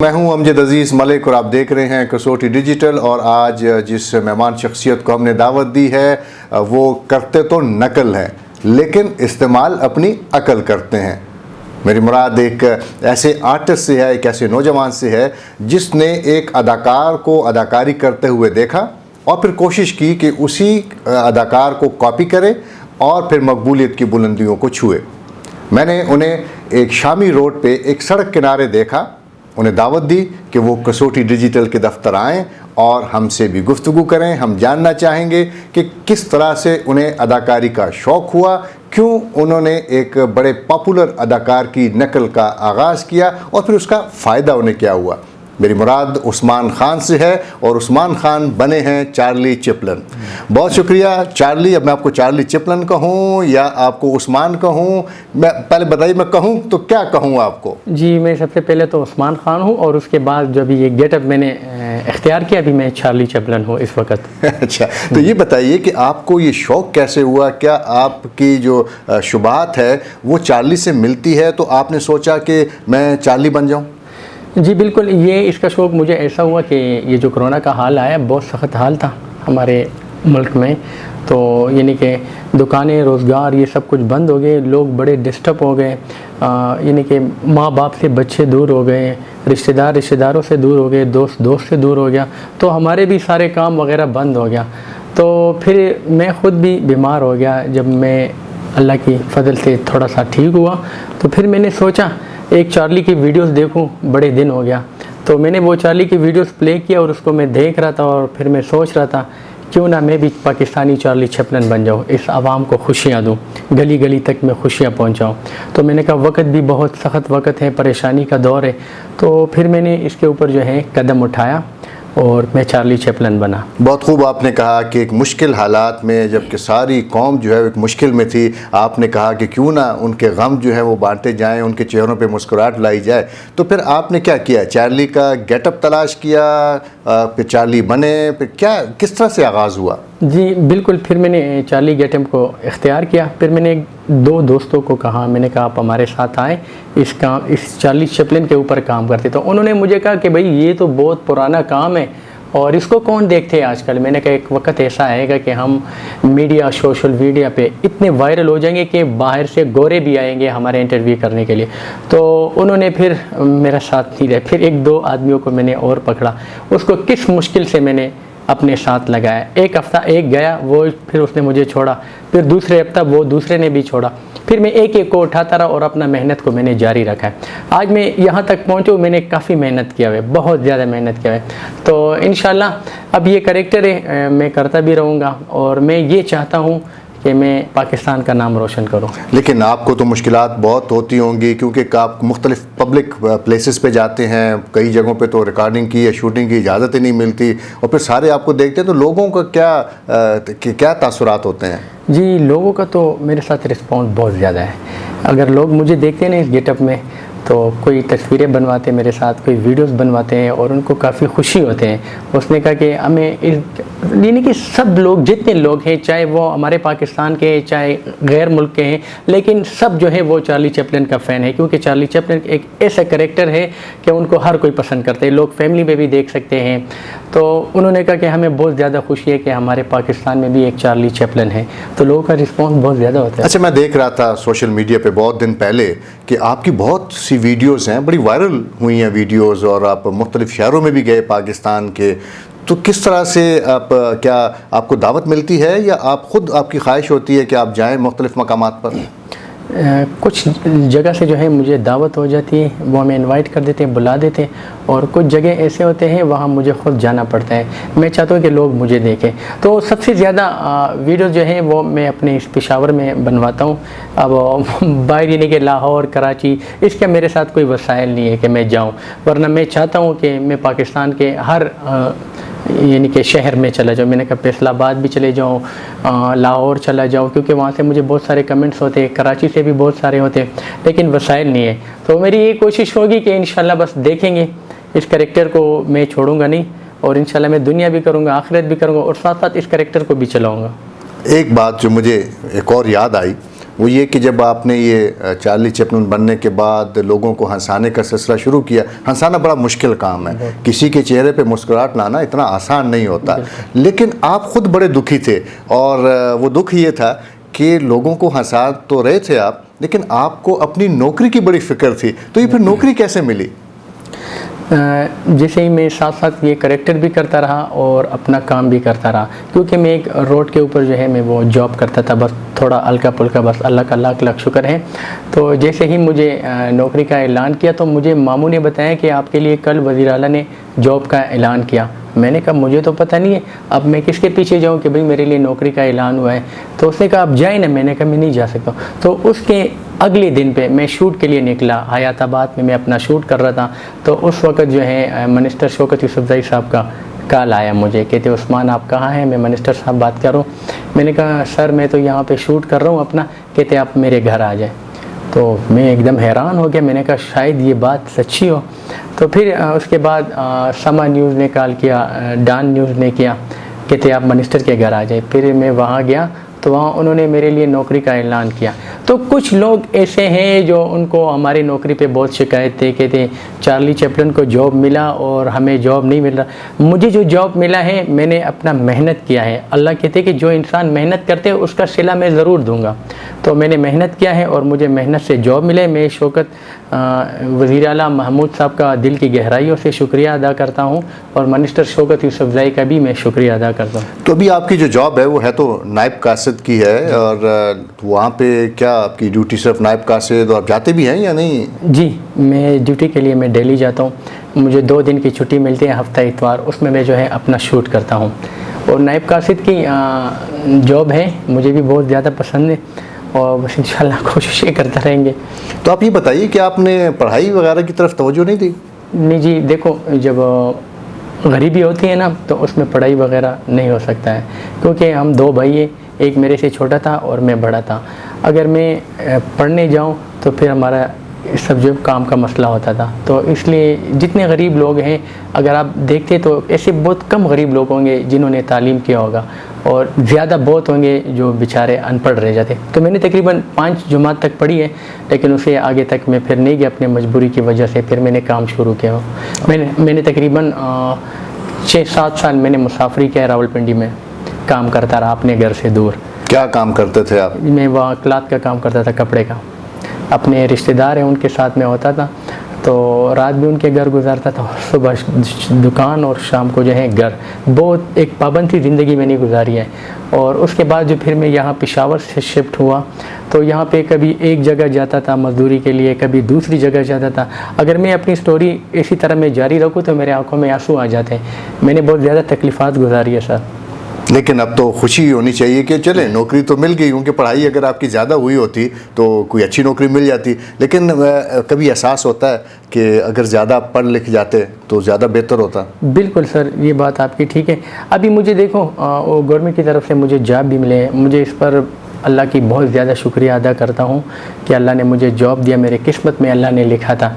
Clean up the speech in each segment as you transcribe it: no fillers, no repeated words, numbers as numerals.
मैं हूं अमजद अजीज़ मलिक और आप देख रहे हैं कसौटी डिजिटल। और आज जिस मेहमान शख्सियत को हमने दावत दी है वो करते तो नकल है लेकिन इस्तेमाल अपनी अकल करते हैं। मेरी मुराद एक ऐसे आर्टिस्ट से है, एक ऐसे नौजवान से है जिसने एक अदाकार को अदाकारी करते हुए देखा और फिर कोशिश की कि उसी अदाकार को कॉपी करे और फिर मकबूलियत की बुलंदियों को छुए। मैंने उन्हें एक शामी रोड पे एक सड़क किनारे देखा, उन्हें दावत दी कि वो कसौटी डिजिटल के दफ्तर आएँ और हमसे भी गुफ्तगू करें। हम जानना चाहेंगे कि किस तरह से उन्हें अदाकारी का शौक़ हुआ, क्यों उन्होंने एक बड़े पॉपुलर अदाकार की नकल का आगाज़ किया और फिर उसका फ़ायदा उन्हें क्या हुआ। मेरी मुराद उस्मान खान से है और उस्मान खान बने हैं चार्ली चैपलिन। बहुत शुक्रिया चार्ली। अब मैं आपको चार्ली चैपलिन कहूँ या आपको उस्मान कहूँ, मैं पहले बताइए मैं कहूँ तो क्या कहूँ आपको? जी, मैं सबसे पहले तो उस्मान खान हूँ और उसके बाद जो भी ये गेटअप मैंने इख्तियार किया अभी मैं चार्ली चैपलिन हूँ इस वक्त। अच्छा, तो ये बताइए कि आपको ये शौक़ कैसे हुआ? क्या आपकी जो शुबात है वो चार्ली से मिलती है तो आपने सोचा कि मैं चार्ली बन जाऊँ? जी बिल्कुल, ये इसका शौक़ मुझे ऐसा हुआ कि ये जो कोरोना का हाल आया बहुत सख्त हाल था हमारे मुल्क में, तो यानी कि दुकानें रोज़गार ये सब कुछ बंद हो गए, लोग बड़े डिस्टर्ब हो गए, यानी कि माँ बाप से बच्चे दूर हो गए, रिश्तेदारों से दूर हो गए, दोस्त से दूर हो गया, तो हमारे भी सारे काम वगैरह बंद हो गया। तो फिर मैं ख़ुद भी बीमार हो गया। जब मैं अल्लाह की फजल से थोड़ा सा ठीक हुआ तो फिर मैंने सोचा एक चार्ली की वीडियोस देखूं, बड़े दिन हो गया, तो मैंने वो चार्ली की वीडियोस प्ले किया और उसको मैं देख रहा था और फिर मैं सोच रहा था क्यों ना मैं भी पाकिस्तानी चार्ली चैपलिन बन जाऊं, इस आवाम को खुशियां दूं, गली गली तक मैं खुशियां पहुंचाऊं। तो मैंने कहा वक्त भी बहुत सख्त वक्त है, परेशानी का दौर है, तो फिर मैंने इसके ऊपर जो है कदम उठाया और मैं चार्ली चैपलिन बना। बहुत खूब आपने कहा कि एक मुश्किल हालात में जबकि सारी कौम जो है एक मुश्किल में थी, आपने कहा कि क्यों ना उनके गम जो है वो बांटे जाएं, उनके चेहरों पे मुस्कुराहट लाई जाए। तो फिर आपने क्या किया? चार्ली का गेटअप तलाश किया, फिर चार्ली बने, फिर क्या किस तरह से आगाज़ हुआ? जी बिल्कुल, फिर मैंने चार्ली गेटअप को इख्तियार किया। फिर मैंने दो दोस्तों को कहा, मैंने कहा आप हमारे साथ आएँ, इस चार्ली चैपलिन के ऊपर काम करते। तो उन्होंने मुझे कहा कि भाई ये तो बहुत पुराना काम है और इसको कौन देखते हैं आजकल। मैंने कहा एक वक्त ऐसा आएगा कि हम सोशल मीडिया पे इतने वायरल हो जाएंगे कि बाहर से गोरे भी आएंगे हमारे इंटरव्यू करने के लिए। तो उन्होंने फिर मेरा साथ नहीं दिया। फिर एक दो आदमियों को मैंने और पकड़ा, उसको किस मुश्किल से मैंने अपने साथ लगाया। एक हफ़्ता एक गया, वो फिर उसने मुझे छोड़ा, फिर दूसरे हफ्ता वो दूसरे ने भी छोड़ा, फिर मैं एक एक को उठाता रहा और अपना मेहनत को मैंने जारी रखा है। आज मैं यहाँ तक पहुँचूँ, मैंने काफ़ी मेहनत किया है, बहुत ज़्यादा मेहनत किया है। तो इंशाल्लाह अब ये करैक्टर है, मैं करता भी रहूँगा और मैं ये चाहता हूँ कि मैं पाकिस्तान का नाम रोशन करूं। लेकिन आपको तो मुश्किलात बहुत होती होंगी क्योंकि आप मुख्तलिफ पब्लिक प्लेसेस पे जाते हैं, कई जगहों पे तो रिकॉर्डिंग की या शूटिंग की इजाज़त ही नहीं मिलती और फिर सारे आपको देखते हैं, तो लोगों का क्या तासुरात होते हैं? जी, लोगों का तो मेरे साथ रिस्पॉन्स बहुत ज़्यादा है। अगर लोग मुझे देखते हैं ना इस गेटअप में, तो कोई तस्वीरें बनवाते हैं मेरे साथ, कोई वीडियोस बनवाते हैं और उनको काफ़ी खुशी होते हैं। उसने कहा कि हमें यानी कि सब लोग जितने लोग हैं, चाहे वो हमारे पाकिस्तान के चाहे गैर मुल्क के हैं, लेकिन सब जो है वो चार्ली चैपलिन का फ़ैन है, क्योंकि चार्ली चैपलिन एक ऐसा करैक्टर है कि उनको हर कोई पसंद करते हैं, लोग फैमिली में भी देख सकते हैं। तो उन्होंने कहा कि हमें बहुत ज़्यादा खुशी है कि हमारे पाकिस्तान में भी एक चार्ली चैपलिन है, तो लोगों का रिस्पॉन्स बहुत ज़्यादा होता है। अच्छा, मैं देख रहा था सोशल मीडिया पर बहुत दिन पहले कि आपकी बहुत सी वीडियोस हैं, बड़ी वायरल हुई हैं वीडियोस और आप मुख्तलिफ शहरों में भी गए पाकिस्तान के। तो किस तरह से क्या आपको दावत मिलती है या आप ख़ुद आपकी ख्वाहिश होती है कि आप जाएं मुख्तलिफ मकामात पर? कुछ जगह से जो है मुझे दावत हो जाती है, वो हमें इनवाइट कर देते हैं, बुला देते हैं, और कुछ जगह ऐसे होते हैं वहाँ मुझे खुद जाना पड़ता है। मैं चाहता हूँ कि लोग मुझे देखें, तो सबसे ज़्यादा वीडियो जो है वो मैं अपने इस पेशावर में बनवाता हूँ। अब बाहर यानी कि लाहौर, कराची, इसका मेरे साथ कोई वसाइल नहीं है कि मैं जाऊँ, वरना मैं चाहता हूँ कि मैं पाकिस्तान के हर यानी कि शहर में चला जाऊँ। मैंने कहा फैसलाबाद भी चले जाऊँ, लाहौर चला जाऊँ, क्योंकि वहाँ से मुझे बहुत सारे कमेंट्स होते हैं, कराची से भी बहुत सारे होते हैं, लेकिन वसाइल नहीं है। तो मेरी ये कोशिश होगी कि इंशाल्लाह बस देखेंगे, इस करैक्टर को मैं छोड़ूंगा नहीं, और इंशाल्लाह मैं दुनिया भी करूँगा, आखिरत भी करूँगा, और साथ साथ इस करैक्टर को भी चलाऊँगा। एक बात जो मुझे एक और याद आई, वो ये कि जब आपने ये चार्ली चैपलिन बनने के बाद लोगों को हंसाने का सिलसिला शुरू किया। हंसाना बड़ा मुश्किल काम है, किसी के चेहरे पे मुस्कुराहट लाना इतना आसान नहीं होता, लेकिन आप खुद बड़े दुखी थे और वो दुख ये था कि लोगों को हंसा तो रहे थे आप, लेकिन आपको अपनी नौकरी की बड़ी फिक्र थी। तो ये फिर नौकरी कैसे मिली? जैसे ही मैं साथ साथ ये करेक्टर भी करता रहा और अपना काम भी करता रहा, क्योंकि मैं एक रोड के ऊपर जो है मैं वो जॉब करता था, बस थोड़ा हल्का पुल्का, बस अल्लाह का लाख लाख शुक्र है। तो जैसे ही मुझे नौकरी का ऐलान किया तो मुझे मामू ने बताया कि आपके लिए कल वज़ीर आला ने जॉब का ऐलान किया। मैंने कहा मुझे तो पता नहीं है, अब मैं किसके पीछे जाऊं कि भाई मेरे लिए नौकरी का ऐलान हुआ है। तो उसने कहा आप जाए ना। मैंने कहा मैं नहीं जा सकता। तो उसके अगले दिन पे मैं शूट के लिए निकला, हयाताबाद में मैं अपना शूट कर रहा था। तो उस वक्त जो है मिनिस्टर शौकत यूसुफजई साहब का कॉल आया मुझे, कहते उस्मान आप कहाँ हैं? मैं मिनिस्टर साहब बात कर रहा हूँ। मैंने कहा सर मैं तो यहाँ पे शूट कर रहा हूँ अपना, कहते आप मेरे घर आ जाए। तो मैं एकदम हैरान हो गया, मैंने कहा शायद ये बात सच्ची हो। तो फिर उसके बाद समा न्यूज़ ने कॉल किया, डान न्यूज़ ने किया, कहते आप मिनिस्टर के घर आ जाए। फिर मैं वहाँ गया तो वहाँ उन्होंने मेरे लिए नौकरी का ऐलान किया। तो कुछ लोग ऐसे हैं जो उनको हमारी नौकरी पे बहुत शिकायत थे, कहते चार्ली चैपलिन को जॉब मिला और हमें जॉब नहीं मिल रहा। मुझे जो जॉब मिला है मैंने अपना मेहनत किया है। अल्लाह कहते कि जो इंसान मेहनत करते हैं उसका सिला मैं ज़रूर दूंगा। तो मैंने मेहनत किया है और मुझे मेहनत से जॉब मिले। मैं शौकत वज़ीर आला महमूद साहब का दिल की गहराइयों से शुक्रिया अदा करता हूँ और मिनिस्टर शौकत यूसुफजई का भी मैं शुक्रिया अदा करता हूँ। तो अभी आपकी जो जॉब है वो है तो नायब कासिद की है, और वहाँ पे क्या आपकी ड्यूटी सिर्फ नायब कासिद, और आप जाते भी हैं या नहीं? जी, मैं ड्यूटी के लिए मैं दिल्ली जाता हूँ। मुझे 2 दिन की छुट्टी मिलती है हफ्ता इतवार, उसमें मैं जो है अपना शूट करता हूँ। और नायब कासिद की जॉब है, मुझे भी बहुत ज़्यादा पसंद है और बस इंशाल्लाह कोशिशें करते रहेंगे। तो आप ये बताइए कि आपने पढ़ाई वगैरह की तरफ तवज्जो नहीं दी? नहीं जी, देखो जब गरीबी होती है ना तो उसमें पढ़ाई वगैरह नहीं हो सकता है, क्योंकि हम 2 भाई हैं, एक मेरे से छोटा था और मैं बड़ा था। अगर मैं पढ़ने जाऊं तो फिर हमारा सब जो काम का मसला होता था। तो इसलिए जितने गरीब लोग हैं, अगर आप देखते तो ऐसे बहुत कम गरीब लोग होंगे जिन्होंने तालीम किया होगा, और ज़्यादा बहुत होंगे जो बेचारे अनपढ़ रह जाते। तो मैंने तकरीबन 5 जमात तक पढ़ी है, लेकिन उसे आगे तक मैं फिर नहीं गया अपने मजबूरी की वजह से। फिर मैंने काम शुरू किया। मैंने तकरीबन 6-7 साल मैंने मुसाफरी किया, रावलपिंडी में काम करता रहा अपने घर से दूर। क्या काम करते थे आप? मैं वहाँ क्लॉथ का काम करता था, कपड़े का। अपने रिश्तेदार हैं उनके साथ में होता था, तो रात भी उनके घर गुजारता था, सुबह दुकान और शाम को जो है घर। बहुत एक पाबंदी ज़िंदगी मैंने गुजारी है। और उसके बाद जो फिर मैं यहाँ पेशावर से शिफ्ट हुआ तो यहाँ पे कभी एक जगह जाता था मज़दूरी के लिए, कभी दूसरी जगह जाता था। अगर मैं अपनी स्टोरी इसी तरह मैं जारी रखूँ तो मेरे आंखों में आंसू आ जाते हैं। मैंने बहुत ज़्यादा तकलीफ़ात गुजारी है सर। लेकिन अब तो खुशी होनी चाहिए कि चले नौकरी तो मिल गई, क्योंकि पढ़ाई अगर आपकी ज़्यादा हुई होती तो कोई अच्छी नौकरी मिल जाती। लेकिन कभी एहसास होता है कि अगर ज़्यादा पढ़ लिख जाते तो ज़्यादा बेहतर होता? बिल्कुल सर, ये बात आपकी ठीक है। अभी मुझे देखो वो गवर्नमेंट की तरफ से मुझे जॉब भी मिले हैं। मुझे इस पर अल्लाह की बहुत ज़्यादा शुक्रिया अदा करता हूँ कि अल्लाह ने मुझे जॉब दिया, मेरे किस्मत में अल्लाह ने लिखा था।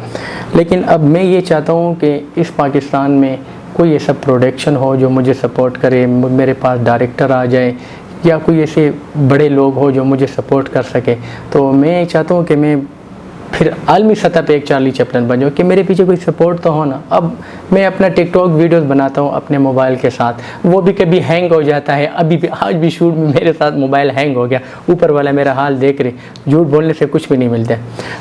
लेकिन अब मैं ये चाहता हूँ कि इस पाकिस्तान में कोई ऐसा प्रोडक्शन हो जो मुझे सपोर्ट करे, मेरे पास डायरेक्टर आ जाए या कोई ऐसे बड़े लोग हो जो मुझे सपोर्ट कर सके। तो मैं चाहता हूँ कि मैं फिर आलमी सतह पे एक चार्ली चैपलिन बन जाऊँ, कि मेरे पीछे कोई सपोर्ट तो हो ना। अब मैं अपना टिकटॉक वीडियोस बनाता हूँ अपने मोबाइल के साथ, वो भी कभी हैंग हो जाता है। अभी भी आज भी शूट में मेरे साथ मोबाइल हैंग हो गया। ऊपर वाला मेरा हाल देख रहे, झूठ बोलने से कुछ भी नहीं मिलता।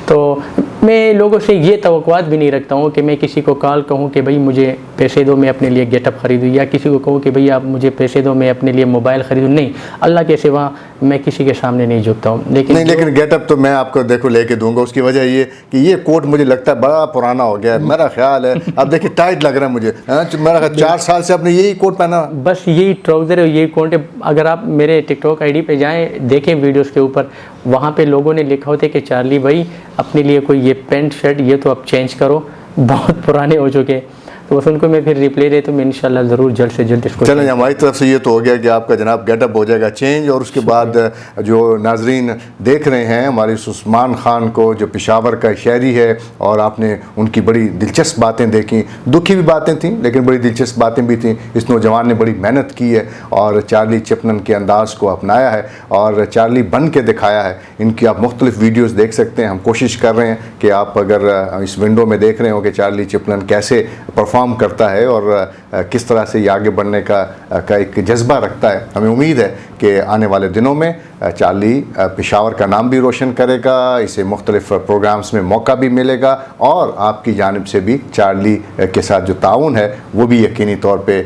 तो मैं लोगों से ये तवक्कुआत भी नहीं रखता हूँ कि मैं किसी को कॉल कहूँ कि भाई मुझे पैसे दो मैं अपने लिए गेटअप ख़रीदूँ, या किसी को कहूँ कि भाई आप मुझे पैसे दो मैं अपने लिए मोबाइल ख़रीदूँ। नहीं, अल्लाह के सिवा मैं किसी के सामने नहीं झुकता हूँ। लेकिन गेटअप तो मैं आपको देखो लेके दूंगा। उसकी वजह ये कि ये कोट मुझे लगता है बड़ा पुराना हो गया है, मेरा ख्याल है। अब देखिए टाइट लग रहा है मुझे, मेरा 4 साल से आपने यही कोट पहना। बस यही ट्राउज़र है, यही कोट है। अगर आप मेरे टिकटॉक आईडी पे जाएं, देखें वीडियोस के ऊपर, वहाँ पे लोगों ने लिखा होता है कि चार्ली भाई अपने लिए कोई ये पैंट शर्ट ये तो आप चेंज करो, बहुत पुराने हो चुके। तो बस उनको मैं फिर रिप्लाई देता हूँ, मैं इंशाल्लाह ज़रूर जल्द से जल्द इसको। चलें, हमारी तरफ से ये तो हो गया कि आपका जनाब गेटअप हो जाएगा चेंज, और उसके बाद जो नाजरीन देख रहे हैं हमारे उस्मान खान को, जो पेशावर का शहरी है, और आपने उनकी बड़ी दिलचस्प बातें देखी, दुखी भी बातें थीं लेकिन बड़ी दिलचस्प बातें भी थीं। इस नौजवान ने बड़ी मेहनत की है और चार्ली चैपलिन के अंदाज़ को अपनाया है और चार्ली बन के दिखाया है। इनकी आप मुख्तलिफ वीडियोज़ देख सकते हैं। हम कोशिश कर रहे हैं कि आप अगर इस विंडो में देख रहे हो कि चार्ली चैपलिन कैसे परफॉर्म करता है और किस तरह से ये आगे बढ़ने का एक जज्बा रखता है। हमें उम्मीद है कि आने वाले दिनों में चार्ली पेशावर का नाम भी रोशन करेगा, इसे मुख्तलिफ प्रोग्राम्स में मौका भी मिलेगा और आपकी जानिब से भी चार्ली के साथ जो ताउन है वो भी यकीनी तौर पे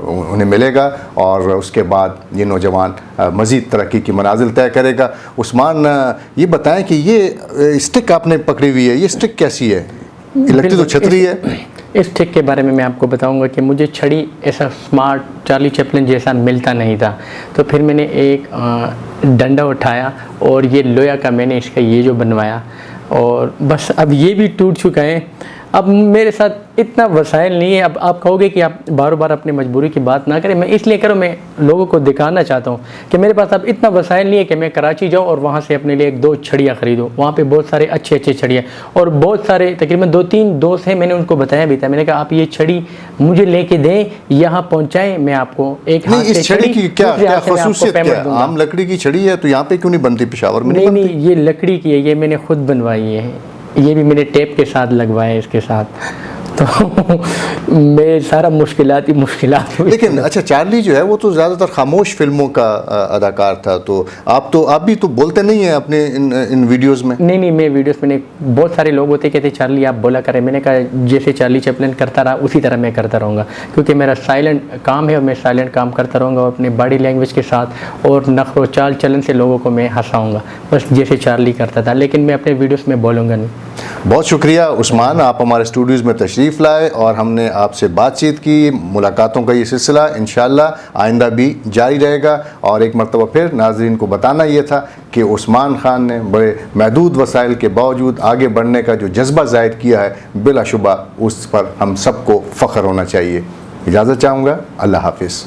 उन्हें मिलेगा और उसके बाद ये नौजवान मज़ीद तरक्की की मनाजिल तय करेगा। उस्मान, ये बताएं कि ये स्टिक आपने पकड़ी हुई है, ये स्टिक कैसी है? लगती तो छतरी है। इस ट्रिक के बारे में मैं आपको बताऊंगा कि मुझे छड़ी ऐसा स्मार्ट चार्ली चैपलिन जैसा मिलता नहीं था, तो फिर मैंने एक डंडा उठाया और ये लोया का मैंने इसका ये जो बनवाया, और बस अब ये भी टूट चुका है। अब मेरे साथ इतना वसाइल नहीं है। अब आप कहोगे कि आप बार बार अपनी मजबूरी की बात ना करें, मैं इसलिए करूँ, मैं लोगों को दिखाना चाहता हूँ कि मेरे पास अब इतना वसाइल नहीं है कि मैं कराची जाऊँ और वहाँ से अपने लिए 1-2 छड़ियाँ ख़रीदूँ। वहाँ पे बहुत सारे अच्छे छड़ियाँ और बहुत सारे तकरीबन 2-3 दोस्त हैं, मैंने उनको बताया भी था। मैंने कहा आप ये छड़ी मुझे लेके दें, यहाँ पहुँचाएँ, मैं आपको एक हाथ से छड़ी की क्या ख़ुसूसियत क्या है? आम लकड़ी की छड़ी है तो यहाँ पे क्यों नहीं बनती पेशावर में? नहीं, ये लकड़ी की है, ये मैंने खुद बनवाई है, ये भी मैंने टेप के साथ लगवाया है इसके साथ। तो मैं सारा मुश्किलात ही मुश्किलात। लेकिन अच्छा, चार्ली जो है वो तो ज़्यादातर खामोश फिल्मों का अदाकार था, तो आप भी तो बोलते नहीं हैं अपने इन वीडियोस में? नहीं, मैं वीडियोस में बहुत सारे लोग होते कहते चार्ली आप बोला करें। मैंने कहा जैसे चार्ली चैपलिन करता रहा उसी तरह मैं करता रहूँगा, क्योंकि मेरा साइलेंट काम है और मैं साइलेंट काम करता रहूँगा और अपने बॉडी लैंग्वेज के साथ और नखरो चाल चलन से लोगों को मैं हंसाऊँगा, बस जैसे चार्ली करता था, लेकिन मैं अपने वीडियोज़ में बोलूँगा नहीं। बहुत शुक्रिया उस्मान, आप हमारे स्टूडियोज़ में तशरीफ़ लाए और हमने आपसे बातचीत की। मुलाकातों का ये सिलसिला इंशाअल्लाह आइंदा भी जारी रहेगा। और एक मरतबा फिर नाज़रीन को बताना ये था कि उस्मान खान ने बड़े महदूद वसाइल के बावजूद आगे बढ़ने का जो जज्बा ज़ाहिर किया है, बिलाशुबा उस पर हम सबको फ़ख्र होना चाहिए। इजाज़त चाहूँगा। अल्लाह हाफिज़।